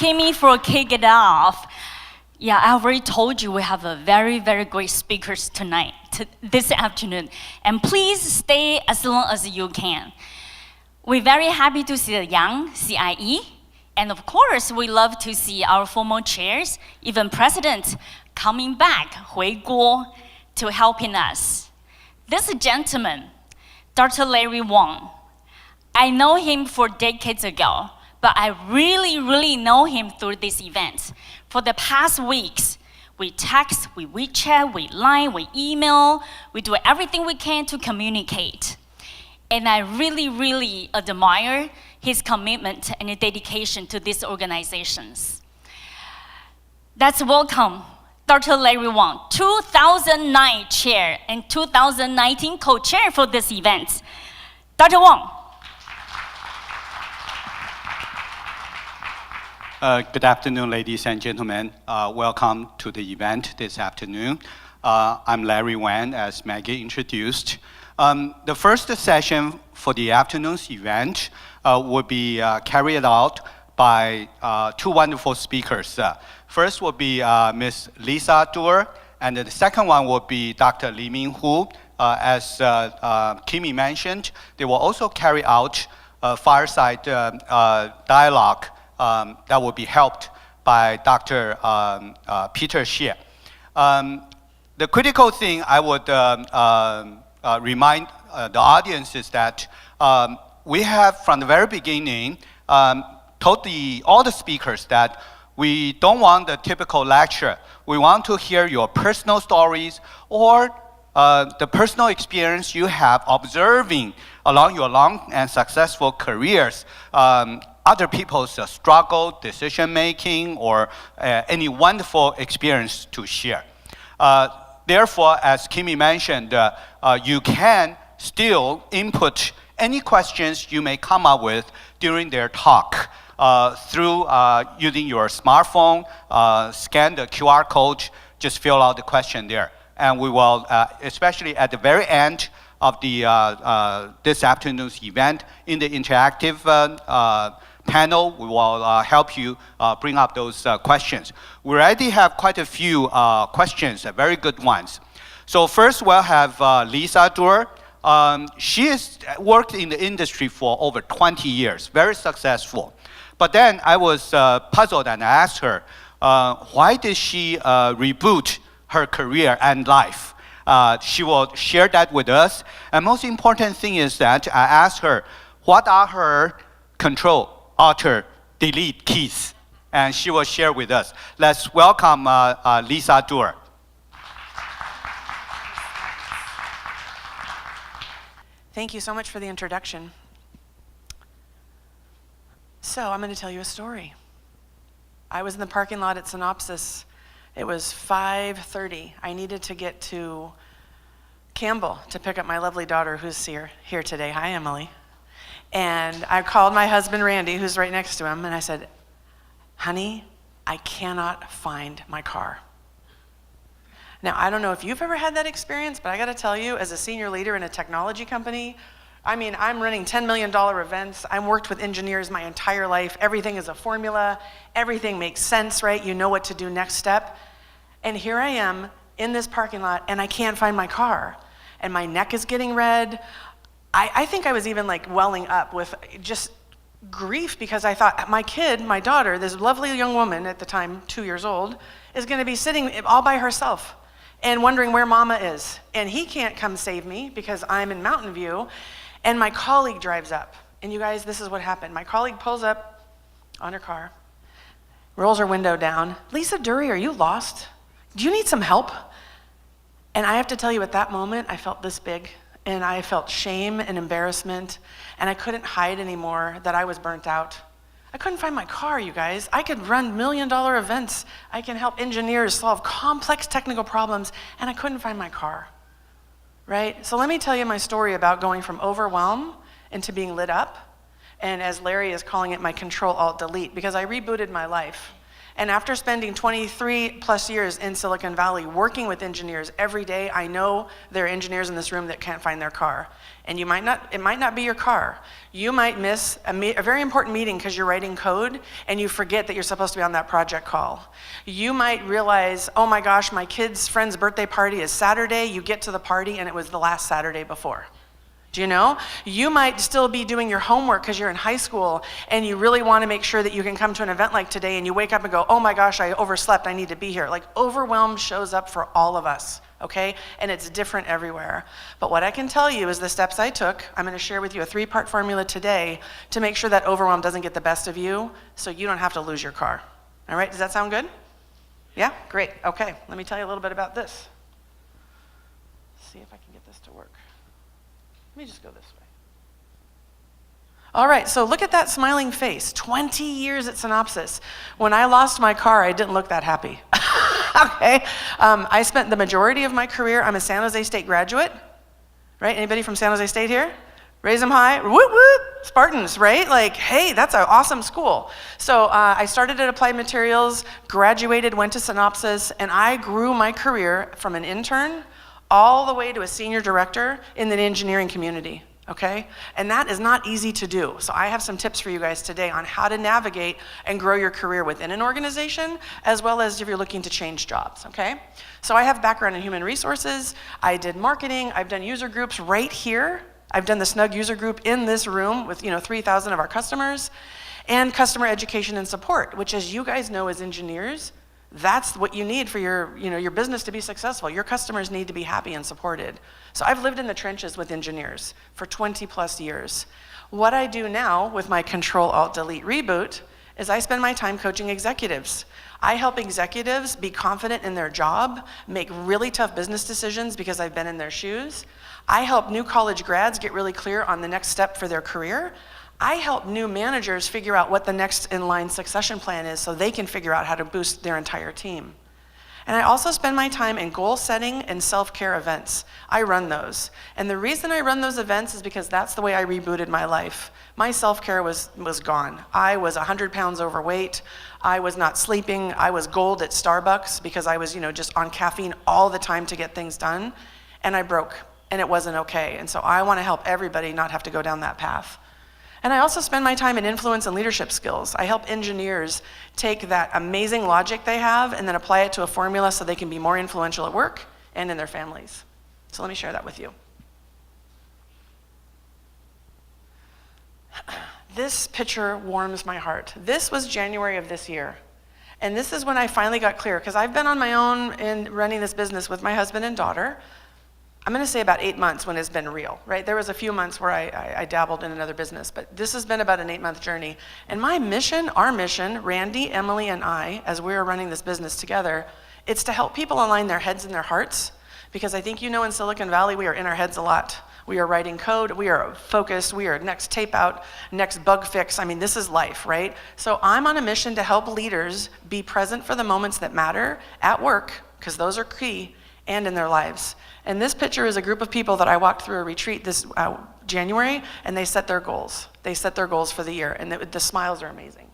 Kimmy for kicking it off. Yeah, I already told you we have a very, very great speakers tonight, this afternoon. And please stay as long as you can. We're very happy to see the young CIE. And of course, we love to see our former chairs, even president, coming back, 回国, to helping us. This gentleman, Dr. Larry Wang, I know him for decades ago, but I really know him through this event. For the past weeks, we text, we WeChat, we Line, we email, we do everything we can to communicate. And I really admire his commitment and dedication to these organizations. Let's welcome Dr. Larry Wang, 2009 chair and 2019 co-chair for this event. Dr. Wang. Good afternoon, ladies and gentlemen. Welcome to the event this afternoon. I'm Larry Wang, as Maggie introduced. The first session for the afternoon's event will be carried out by two wonderful speakers. First will be Ms. Lisa Duerre, and the second one will be Dr. Li Minghu. As Kimmy mentioned, they will also carry out a fireside dialogue that will be helped by Dr. Peter Xie. The critical thing I would remind the audience is that we have, from the very beginning, told all the speakers that we don't want the typical lecture. We want to hear your personal stories or the personal experience you have observing along your long and successful careers, other people's struggle, decision-making, or any wonderful experience to share. Therefore, as Kimmy mentioned, you can still input any questions you may come up with during their talk through using your smartphone, scan the QR code, just fill out the question there. And we will, especially at the very end of the this afternoon's event, in the interactive panel, we will help you bring up those questions. We already have quite a few questions, very good ones. So first we'll have Lisa Duerre. She has worked in the industry for over 20 years, very successful. But then I was puzzled and I asked her, why did she reboot her career and life? She will share that with us. And most important thing is that I asked her, what are her Control, Alt, Delete keys? And she will share with us. Let's welcome Lisa Duerre. Thank you so much for the introduction. So I'm going to tell you a story. I was in the parking lot at Synopsys. It was 5:30. I needed to get to Campbell to pick up my lovely daughter who's here today. Hi, Emily. And I called my husband, Randy, who's right next to him, and I said, honey, I cannot find my car. Now, I don't know if you've ever had that experience, but I got to tell you, as a senior leader in a technology company, I mean, I'm running $10 million events. I've worked with engineers my entire life. Everything is a formula. Everything makes sense, right? You know what to do next step. And here I am in this parking lot, and I can't find my car. And my neck is getting red. I think I was even like welling up with just grief because I thought my kid, my daughter, this lovely young woman at the time, 2 years old, is going to be sitting all by herself and wondering where mama is. And he can't come save me because I'm in Mountain View. And my colleague drives up. And you guys, this is what happened. My colleague pulls up on her car, rolls her window down. Lisa Duerre, are you lost? Do you need some help? And I have to tell you, at that moment, I felt this big. And I felt shame and embarrassment. And I couldn't hide anymore that I was burnt out. I couldn't find my car, you guys. I could run $1 million events. I can help engineers solve complex technical problems. And I couldn't find my car. Right? So let me tell you my story about going from overwhelm into being lit up. And as Larry is calling it, my Control, Alt, Delete, because I rebooted my life. And after spending 23 plus years in Silicon Valley working with engineers every day, I know there are engineers in this room that can't find their car. And it might not be your car. You might miss a very important meeting because you're writing code and you forget that you're supposed to be on that project call. You might realize, oh my gosh, my kid's friend's birthday party is Saturday. You get to the party and it was the last Saturday before. Do you know? You might still be doing your homework because you're in high school and you really want to make sure that you can come to an event like today, and you wake up and go, oh my gosh, I overslept, I need to be here. Like, overwhelm shows up for all of us, okay? And it's different everywhere. But what I can tell you is the steps I took. I'm going to share with you a 3-part formula today to make sure that overwhelm doesn't get the best of you so you don't have to lose your car. All right, does that sound good? Yeah, great. Okay, let me tell you a little bit about this. Let's see if I can get this to work. Let me just go this way. All right, so look at that smiling face. 20 years at Synopsys. When I lost my car, I didn't look that happy. Okay, I spent the majority of my career, I'm a San Jose State graduate, right? Anybody from San Jose State here? Raise them high, whoop, whoop, Spartans, right? Like, hey, that's an awesome school. So I started at Applied Materials, graduated, went to Synopsys, and I grew my career from an intern all the way to a senior director in the engineering community, okay? And that is not easy to do. So I have some tips for you guys today on how to navigate and grow your career within an organization, as well as if you're looking to change jobs, okay? So I have background in human resources. I did marketing. I've done user groups right here. I've done the Snug user group in this room with 3,000 of our customers, and customer education and support, which, as you guys know as engineers, that's what you need for your business to be successful. Your customers need to be happy and supported. So I've lived in the trenches with engineers for 20 plus years. What I do now with my Control-Alt-Delete reboot is I spend my time coaching executives. I help executives be confident in their job, make really tough business decisions because I've been in their shoes. I help new college grads get really clear on the next step for their career. I help new managers figure out what the next in-line succession plan is so they can figure out how to boost their entire team. And I also spend my time in goal setting and self-care events. I run those. And the reason I run those events is because that's the way I rebooted my life. My self-care was gone. I was 100 pounds overweight. I was not sleeping. I was gold at Starbucks because I was, just on caffeine all the time to get things done. And I broke, and it wasn't okay. And so I want to help everybody not have to go down that path. And I also spend my time in influence and leadership skills. I help engineers take that amazing logic they have and then apply it to a formula so they can be more influential at work and in their families. So let me share that with you. This picture warms my heart. This was January of this year. And this is when I finally got clear, because I've been on my own in running this business with my husband and daughter. I'm going to say about 8 months when it's been real, right? There was a few months where I dabbled in another business, but this has been about an 8-month journey. And my mission, our mission, Randy, Emily, and I, as we are running this business together, it's to help people align their heads and their hearts, because I think in Silicon Valley, we are in our heads a lot. We are writing code, we are focused, we are next tape out, next bug fix. I mean, this is life, right? So I'm on a mission to help leaders be present for the moments that matter at work, because those are key, and in their lives. And this picture is a group of people that I walked through a retreat this January, and they set their goals. They set their goals for the year, and the smiles are amazing.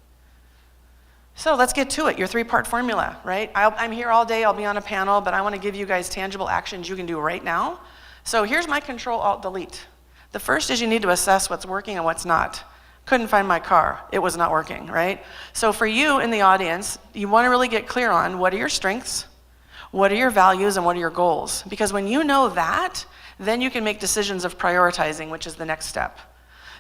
So let's get to it, your 3-part formula, right? I'm here all day, I'll be on a panel, but I want to give you guys tangible actions you can do right now. So here's my Control-Alt-Delete. The first is you need to assess what's working and what's not. Couldn't find my car, it was not working, right? So for you in the audience, you want to really get clear on what are your strengths, what are your values, and what are your goals? Because when you know that, then you can make decisions of prioritizing, which is the next step.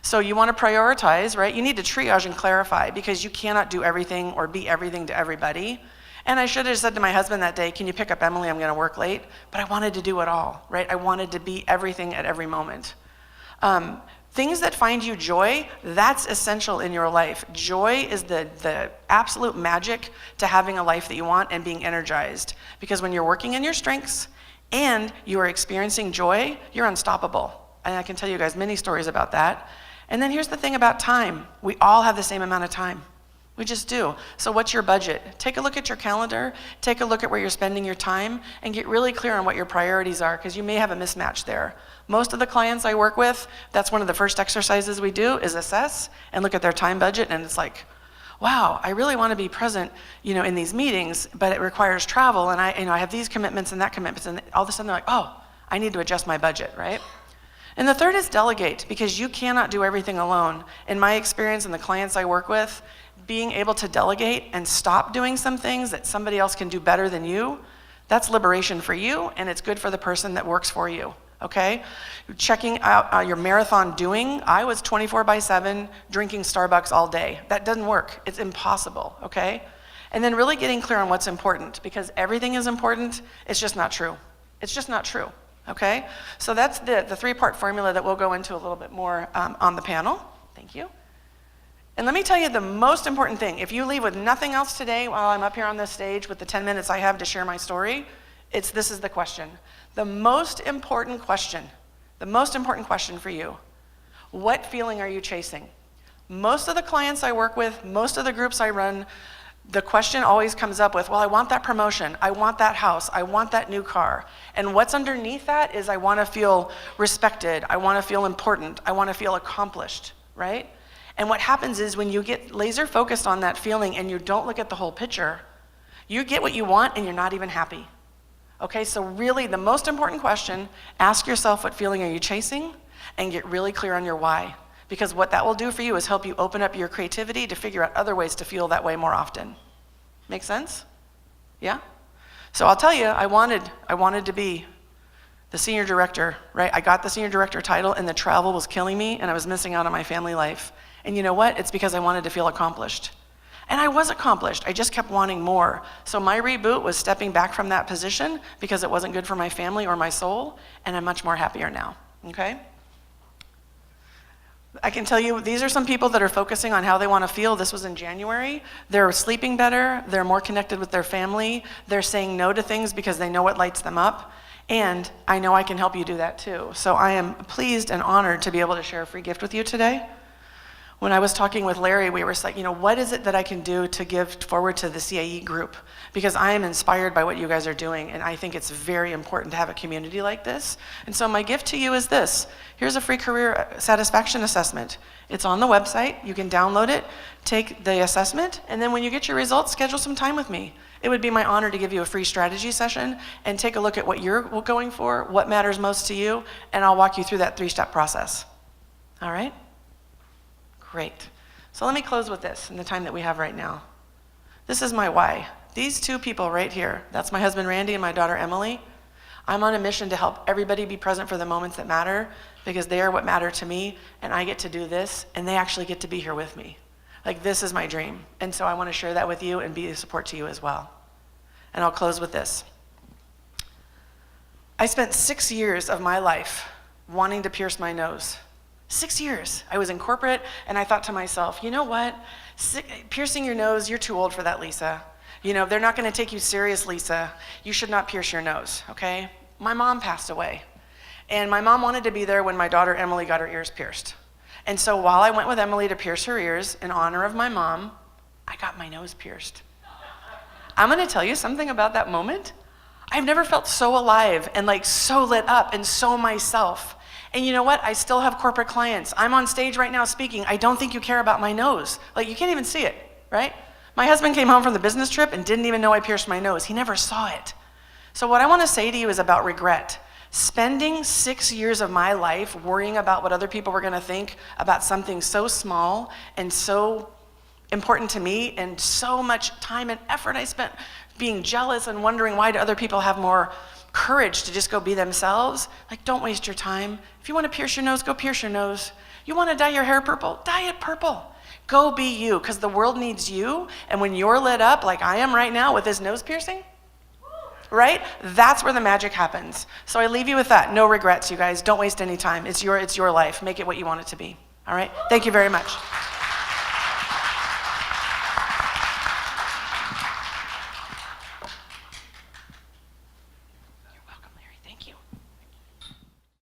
So you want to prioritize, right? You need to triage and clarify, because you cannot do everything or be everything to everybody. And I should have said to my husband that day, can you pick up Emily? I'm going to work late. But I wanted to do it all, right? I wanted to be everything at every moment. Things that find you joy, that's essential in your life. Joy is the absolute magic to having a life that you want and being energized. Because when you're working in your strengths and you are experiencing joy, you're unstoppable. And I can tell you guys many stories about that. And then here's the thing about time. We all have the same amount of time. We just do. So what's your budget? Take a look at your calendar, take a look at where you're spending your time, and get really clear on what your priorities are, because you may have a mismatch there. Most of the clients I work with, that's one of the first exercises we do is assess and look at their time budget, and it's like, wow, I really want to be present, in these meetings, but it requires travel, and I have these commitments and that commitments, and all of a sudden they're like, oh, I need to adjust my budget, right? And the third is delegate, because you cannot do everything alone. In my experience and the clients I work with, being able to delegate and stop doing some things that somebody else can do better than you, that's liberation for you, and it's good for the person that works for you. Okay? Checking out your marathon doing, I was 24/7 drinking Starbucks all day. That doesn't work. It's impossible, okay? And then really getting clear on what's important, because everything is important, it's just not true. It's just not true, okay? So that's the three-part formula that we'll go into a little bit more on the panel. Thank you. And let me tell you the most important thing. If you leave with nothing else today while I'm up here on this stage with the 10 minutes I have to share my story, this is the question. The most important question for you, what feeling are you chasing? Most of the clients I work with, most of the groups I run, the question always comes up with, well, I want that promotion, I want that house, I want that new car. And what's underneath that is I want to feel respected, I want to feel important, I want to feel accomplished, right? And what happens is when you get laser focused on that feeling and you don't look at the whole picture, you get what you want and you're not even happy. Okay, so really the most important question, ask yourself what feeling are you chasing and get really clear on your why. Because what that will do for you is help you open up your creativity to figure out other ways to feel that way more often. Make sense? Yeah? So I'll tell you, I wanted to be the senior director, right? I got the senior director title and the travel was killing me and I was missing out on my family life. And you know what? It's because I wanted to feel accomplished. And I was accomplished. I just kept wanting more. So my reboot was stepping back from that position because it wasn't good for my family or my soul, and I'm much more happier now, okay? I can tell you, these are some people that are focusing on how they want to feel. This was in January. They're sleeping better. They're more connected with their family. They're saying no to things because they know what lights them up. And I know I can help you do that too. So I am pleased and honored to be able to share a free gift with you today. When I was talking with Larry, we were like, what is it that I can do to give forward to the CIE group? Because I am inspired by what you guys are doing, and I think it's very important to have a community like this. And so my gift to you is this. Here's a free career satisfaction assessment. It's on the website. You can download it, take the assessment, and then when you get your results, schedule some time with me. It would be my honor to give you a free strategy session and take a look at what you're going for, what matters most to you, and I'll walk you through that 3-step process. All right? Great. So let me close with this in the time that we have right now. This is my why. These two people right here, that's my husband Randy and my daughter Emily. I'm on a mission to help everybody be present for the moments that matter because they are what matter to me, and I get to do this, and they actually get to be here with me. Like, this is my dream. And so I want to share that with you and be a support to you as well. And I'll close with this. I spent 6 years of my life wanting to pierce my nose. 6 years. I was in corporate, and I thought to myself, you know what? Piercing your nose, you're too old for that, Lisa. They're not going to take you serious, Lisa. You should not pierce your nose, okay? My mom passed away, and my mom wanted to be there when my daughter Emily got her ears pierced. And so while I went with Emily to pierce her ears in honor of my mom, I got my nose pierced. I'm going to tell you something about that moment. I've never felt so alive and so lit up and so myself. And you know what? I still have corporate clients. I'm on stage right now speaking. I don't think you care about my nose. You can't even see it, right? My husband came home from the business trip and didn't even know I pierced my nose. He never saw it. So what I want to say to you is about regret. Spending 6 years of my life worrying about what other people were going to think about something so small and so important to me, and so much time and effort I spent being jealous and wondering why do other people have more courage to just go be themselves. Don't waste your time. If you want to pierce your nose, go pierce your nose. You want to dye your hair purple? Dye it purple. Go be you, because the world needs you. And when you're lit up like I am right now with this nose piercing, right? That's where the magic happens. So I leave you with that. No regrets, you guys. Don't waste any time. It's your life. Make it what you want it to be. All right? Thank you very much.